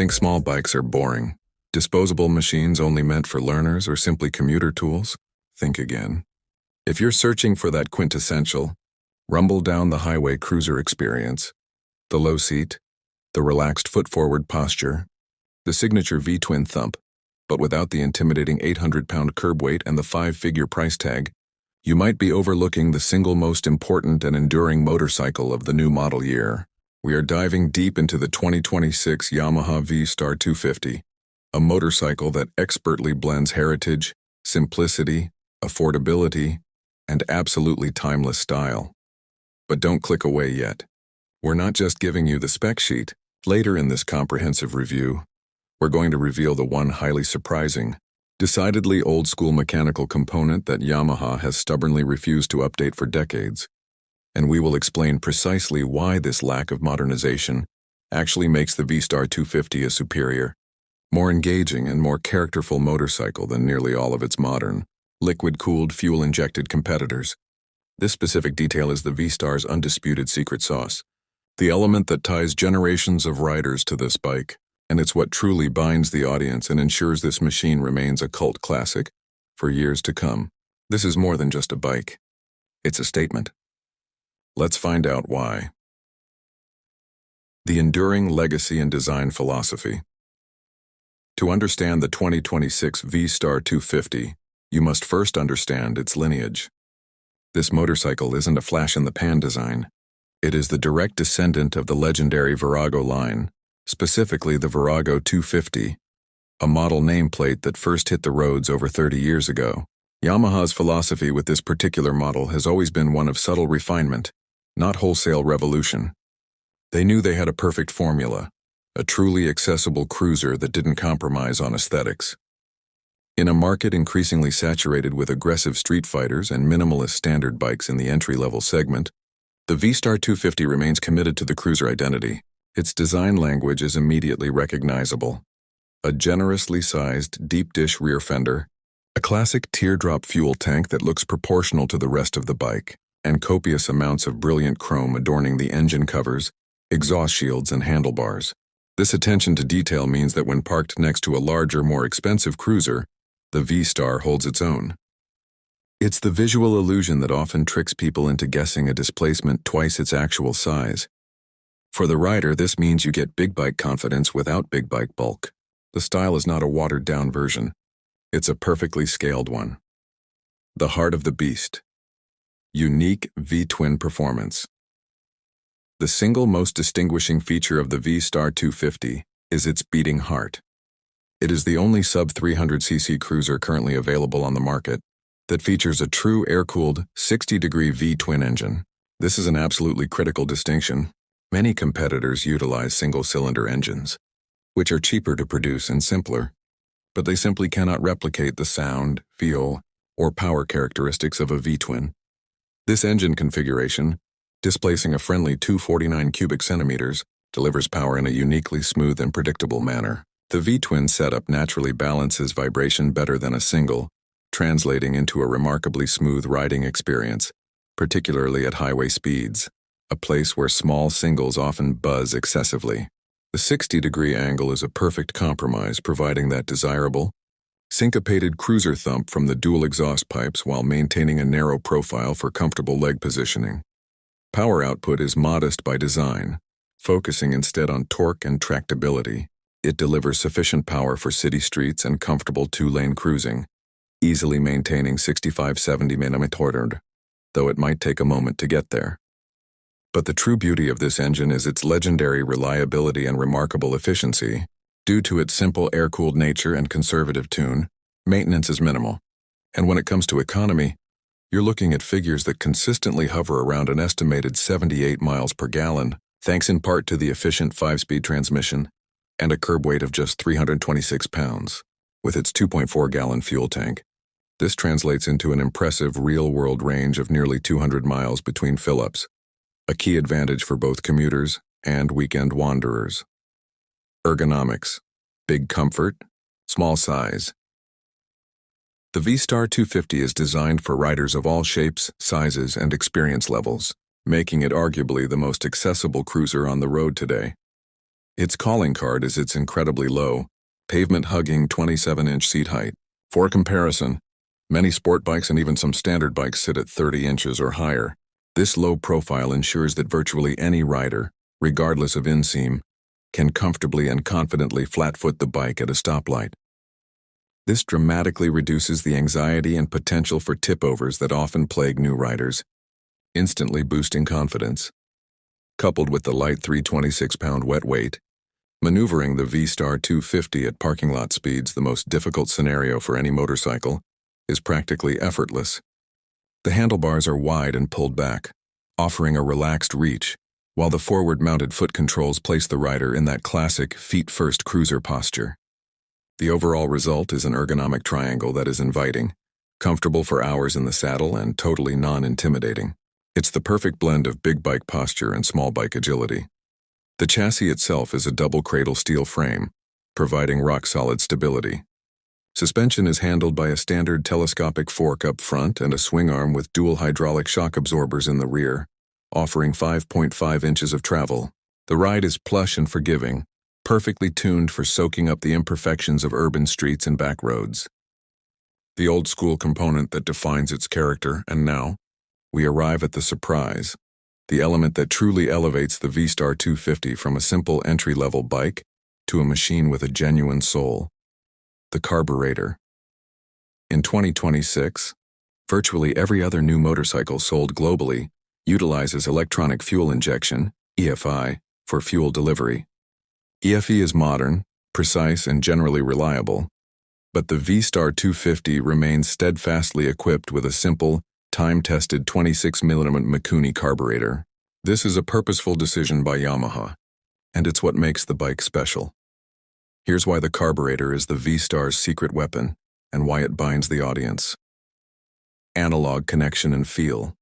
Think small bikes are boring? Disposable machines only meant for learners or simply commuter tools? Think again. If you're searching for that quintessential, rumble down the highway cruiser experience, the low seat, the relaxed foot-forward posture, the signature V-twin thump, but without the intimidating 800-pound curb weight and the 5-figure price tag, you might be overlooking the single most important and enduring motorcycle of the new model year. We are diving deep into the 2026 Yamaha V Star 250, a motorcycle that expertly blends heritage, simplicity, affordability, and absolutely timeless style. But don't click away yet. We're not just giving you the spec sheet. Later in this comprehensive review, we're going to reveal the one highly surprising, decidedly old-school mechanical component that Yamaha has stubbornly refused to update for decades. And we will explain precisely why this lack of modernization actually makes the V Star 250 a superior, more engaging and more characterful motorcycle than nearly all of its modern, liquid-cooled, fuel-injected competitors. This specific detail is the V Star's undisputed secret sauce, the element that ties generations of riders to this bike, and it's what truly binds the audience and ensures this machine remains a cult classic for years to come. This is more than just a bike. It's a statement. Let's find out why. The enduring legacy and design philosophy. To understand the 2026 V Star 250, you must first understand its lineage. This motorcycle isn't a flash-in-the-pan design. It is the direct descendant of the legendary Virago line, specifically the Virago 250, a model nameplate that first hit the roads over 30 years ago. Yamaha's philosophy with this particular model has always been one of subtle refinement, not wholesale revolution. They knew they had a perfect formula, a truly accessible cruiser that didn't compromise on aesthetics. In a market increasingly saturated with aggressive street fighters and minimalist standard bikes in the entry-level segment, the V Star 250 remains committed to the cruiser identity. Its design language is immediately recognizable. A generously sized deep-dish rear fender, a classic teardrop fuel tank that looks proportional to the rest of the bike, and copious amounts of brilliant chrome adorning the engine covers, exhaust shields, and handlebars. This attention to detail means that when parked next to a larger, more expensive cruiser, the V Star holds its own. It's the visual illusion that often tricks people into guessing a displacement twice its actual size. For the rider, this means you get big bike confidence without big bike bulk. The style is not a watered-down version. It's a perfectly scaled one. The heart of the beast. Unique V-twin performance. The single most distinguishing feature of the V Star 250 is its beating heart. It is the only sub-300cc cruiser currently available on the market that features a true air-cooled 60-degree V-twin engine. This is an absolutely critical distinction. Many competitors utilize single-cylinder engines, which are cheaper to produce and simpler, but they simply cannot replicate the sound, feel, or power characteristics of a V-twin. This engine configuration, displacing a friendly 249 cubic centimeters, delivers power in a uniquely smooth and predictable manner. The V-twin setup naturally balances vibration better than a single, translating into a remarkably smooth riding experience, particularly at highway speeds, a place where small singles often buzz excessively. The 60-degree angle is a perfect compromise, providing that desirable, syncopated cruiser thump from the dual exhaust pipes while maintaining a narrow profile for comfortable leg positioning. Power output is modest by design, focusing instead on torque and tractability. It delivers sufficient power for city streets and comfortable two-lane cruising, easily maintaining 65-70 mm, though it might take a moment to get there. But the true beauty of this engine is its legendary reliability and remarkable efficiency. Due to its simple air-cooled nature and conservative tune, maintenance is minimal. And when it comes to economy, you're looking at figures that consistently hover around an estimated 78 miles per gallon, thanks in part to the efficient 5-speed transmission and a curb weight of just 326 pounds. With its 2.4-gallon fuel tank, this translates into an impressive real-world range of nearly 200 miles between fill-ups, a key advantage for both commuters and weekend wanderers. Ergonomics, big comfort, small size. The V Star 250 is designed for riders of all shapes, sizes, and experience levels, making it arguably the most accessible cruiser on the road today. Its calling card is its incredibly low, pavement-hugging 27-inch seat height. For comparison, many sport bikes and even some standard bikes sit at 30 inches or higher. This low profile ensures that virtually any rider, regardless of inseam, can comfortably and confidently flat-foot the bike at a stoplight. This dramatically reduces the anxiety and potential for tip-overs that often plague new riders, instantly boosting confidence. Coupled with the light 326-pound wet weight, maneuvering the V Star 250 at parking lot speeds, the most difficult scenario for any motorcycle, is practically effortless. The handlebars are wide and pulled back, offering a relaxed reach, while the forward-mounted foot controls place the rider in that classic feet-first cruiser posture. The overall result is an ergonomic triangle that is inviting, comfortable for hours in the saddle, and totally non-intimidating. It's the perfect blend of big bike posture and small bike agility. The chassis itself is a double cradle steel frame, providing rock-solid stability. Suspension is handled by a standard telescopic fork up front and a swing arm with dual hydraulic shock absorbers in the rear, offering 5.5 inches of travel. The ride is plush and forgiving, perfectly tuned for soaking up the imperfections of urban streets and back roads. The old-school component that defines its character, and now, we arrive at the surprise, the element that truly elevates the V Star 250 from a simple entry-level bike to a machine with a genuine soul: the carburetor. In 2026, virtually every other new motorcycle sold globally utilizes electronic fuel injection, EFI, for fuel delivery. EFI is modern, precise, and generally reliable, but the V Star 250 remains steadfastly equipped with a simple, time-tested 26mm Mikuni carburetor. This is a purposeful decision by Yamaha, and it's what makes the bike special. Here's why the carburetor is the V Star's secret weapon, and why it binds the audience. Analog connection and feel.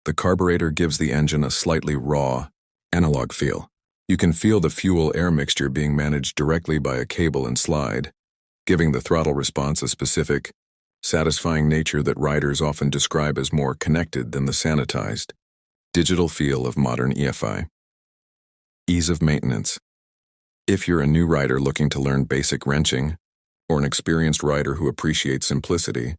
The carburetor gives the engine a slightly raw, analog feel. You can feel the fuel-air mixture being managed directly by a cable and slide, giving the throttle response a specific, satisfying nature that riders often describe as more connected than the sanitized, digital feel of modern EFI. Ease of maintenance. If you're a new rider looking to learn basic wrenching, or an experienced rider who appreciates simplicity,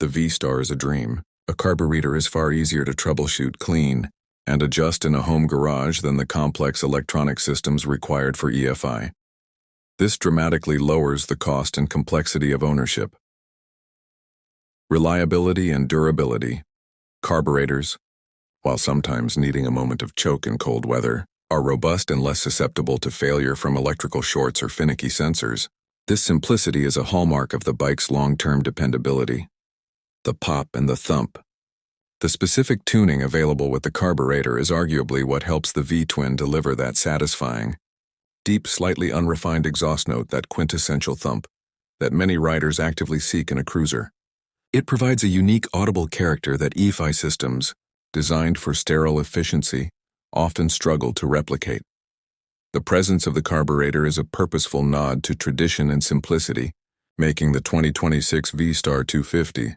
the V Star is a dream. A carburetor is far easier to troubleshoot, clean, and adjust in a home garage than the complex electronic systems required for EFI. This dramatically lowers the cost and complexity of ownership. Reliability and durability. Carburetors, while sometimes needing a moment of choke in cold weather, are robust and less susceptible to failure from electrical shorts or finicky sensors. This simplicity is a hallmark of the bike's long-term dependability. The pop and the thump. The specific tuning available with the carburetor is arguably what helps the V-twin deliver that satisfying, deep, slightly unrefined exhaust note, that quintessential thump that many riders actively seek in a cruiser. It provides a unique audible character that EFI systems, designed for sterile efficiency, often struggle to replicate. The presence of the carburetor is a purposeful nod to tradition and simplicity, making the 2026 V Star 250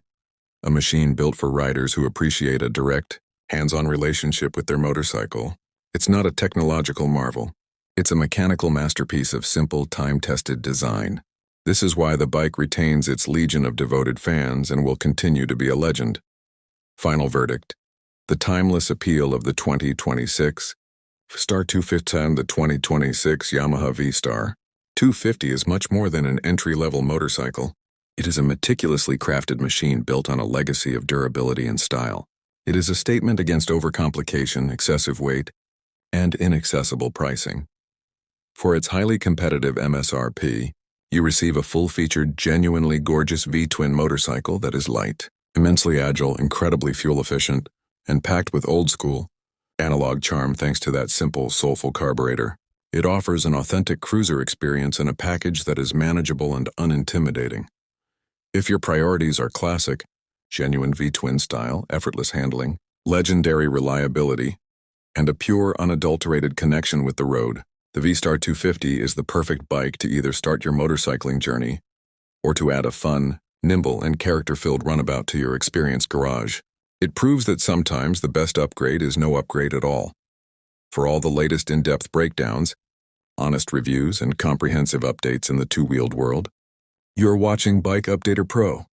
a machine built for riders who appreciate a direct, hands-on relationship with their motorcycle. It's not a technological marvel. It's a mechanical masterpiece of simple, time-tested design. This is why the bike retains its legion of devoted fans and will continue to be a legend. Final verdict. The timeless appeal of the 2026 Star 250 and the 2026 Yamaha V Star 250 is much more than an entry-level motorcycle. It is a meticulously crafted machine built on a legacy of durability and style. It is a statement against overcomplication, excessive weight, and inaccessible pricing. For its highly competitive MSRP, you receive a full-featured, genuinely gorgeous V-twin motorcycle that is light, immensely agile, incredibly fuel-efficient, and packed with old-school, analog charm thanks to that simple, soulful carburetor. It offers an authentic cruiser experience in a package that is manageable and unintimidating. If your priorities are classic, genuine V-twin style, effortless handling, legendary reliability, and a pure, unadulterated connection with the road, the V Star 250 is the perfect bike to either start your motorcycling journey or to add a fun, nimble, and character-filled runabout to your experienced garage. It proves that sometimes the best upgrade is no upgrade at all. For all the latest in-depth breakdowns, honest reviews, and comprehensive updates in the two-wheeled world. You're watching Bike Updater Pro.